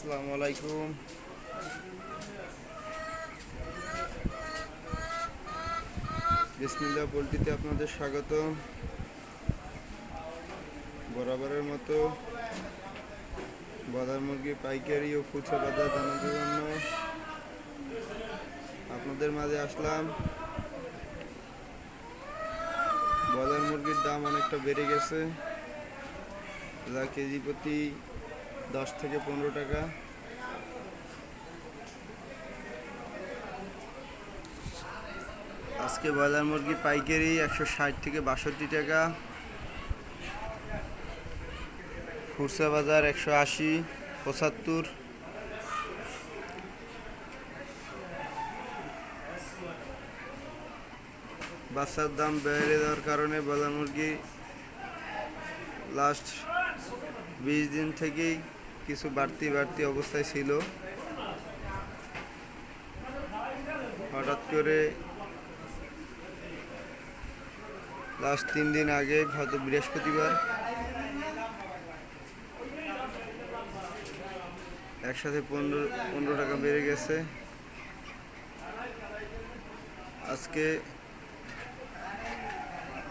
আসসালামু আলাইকুম। বিসমিল্লাহ পোল্ট্রিতে আপনাদের স্বাগত। বরাবরের মতো ব্রয়লার মুরগি পাইকারি ও খুচরা বাজার জানানোর জন্য আপনাদের মাঝে আসলাম। ব্রয়লার মুরগির দাম অনেকটা বেড়ে গেছে, যা কেজি প্রতি 10 থেকে 15 টাকা। আজকে ব্রয়লার মুরগি পাইকারি 160 থেকে 62 টাকা, খুচরা বাজার 180, 75। বাচ্চার দাম বেড়ে যাওয়ার কারণে ব্রয়লার মুরগি লাস্ট 20 দিন থেকেই কিছু বাড়তি অবস্থায় ছিল। হঠাৎ করে লাস্ট 3 দিন আগে, হয়তো বৃহস্পতিবার, একসাথে 15 টাকা বেড়ে গেছে। আজকে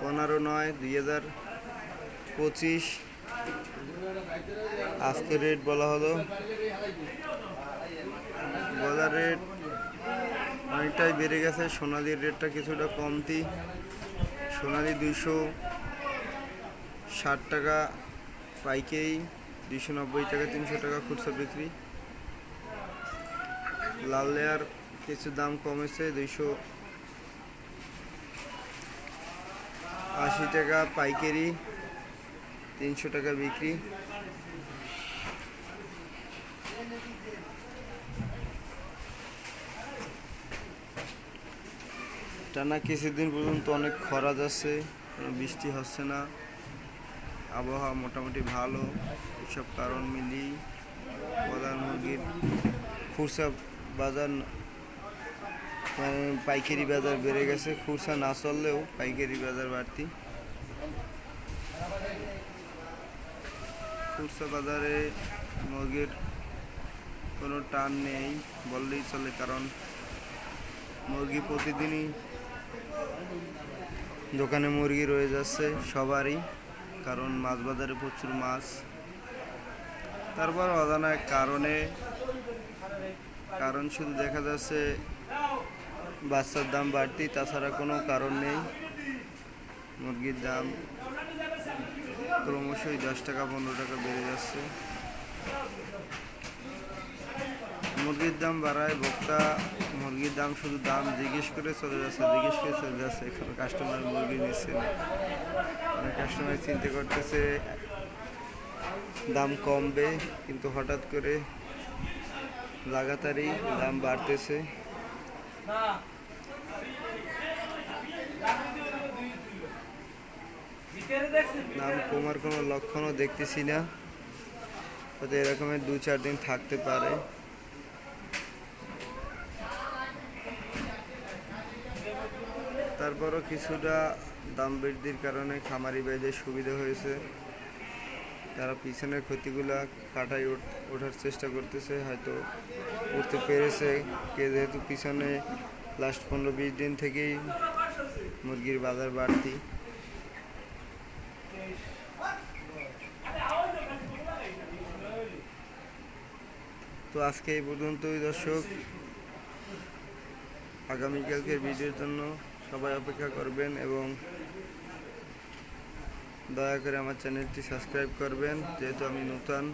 15/9/2025 আজকে রেট বলা হলো। ব্রয়লার রেট অনেকটাই বেড়ে গেছে। সোনালির রেটটা কিছুটা কমতি। সোনালি 260 টাকা পাইকারি, 290 টাকা, 300 টাকা খুচরা বিক্রি। লাল লেয়ার কিছু দাম কমেছে, 280 টাকা পাইকারি, 300 টাকা বিক্রি। টানা কিছুদিন পর্যন্ত অনেক খরা যাচ্ছে, বৃষ্টি হচ্ছে না, আবহাওয়া মোটামুটি ভালো। এসব কারণ মিলিয়ে ব্রয়লার মুরগির খুচরা বাজার পাইকারি বাজার বেড়ে গেছে। খুচরা না চললেও পাইকারি বাজার বাড়তি। খুচরা বাজারে মুরগির কোনো টান নেই বললেই চলে, কারণ মুরগি প্রতিদিনই দোকানে মুরগি রয়ে যাচ্ছে সবারই, কারণ মাছ বাজারে প্রচুর মাছ। তারপর অজানা এক কারণ শুধু দেখা যাচ্ছে বাচ্চার দাম বাড়তি, তাছাড়া কোনো কারণ নেই। মুরগির দাম ক্রমশই 10 টাকা 15 টাকা বেড়ে যাচ্ছে। মুরগির দাম বাড়ায় ভোক্তা মুরগির দাম শুধু দাম জিজ্ঞেস করে চলে যাচ্ছে। এখানে কাস্টমার মুরগি নিচ্ছে না। অনেক কাস্টমার চিন্তা করতেছে দাম কমবে, কিন্তু হঠাৎ করে লাগাতারই দাম বাড়তেছে। দাম কমার কোনো লক্ষণও দেখতেছি না, হয়তো এরকমের 2-4 দিন থাকতে পারে। তারপরও কিছুটা দাম বৃদ্ধির কারণে খামারি ভাইদের সুবিধা হয়েছে। তারা পিছনের ক্ষতিগুলা কাটাই ওঠার চেষ্টা করতেছে, হয়তো উঠতে পেরেছে। যেহেতু পিছনে লাস্ট 15-20 দিন থেকেই মুরগির বাজার বাড়তি। তো আজকে এই পর্যন্তই দর্শক। আগামীকালকের ভিডিওর জন্য সবাই অপেক্ষা করবেন এবং দয়া করে আমার চ্যানেলটি সাবস্ক্রাইব করবেন, যেহেতু আমি নতুন।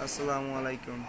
আসসালামু আলাইকুম।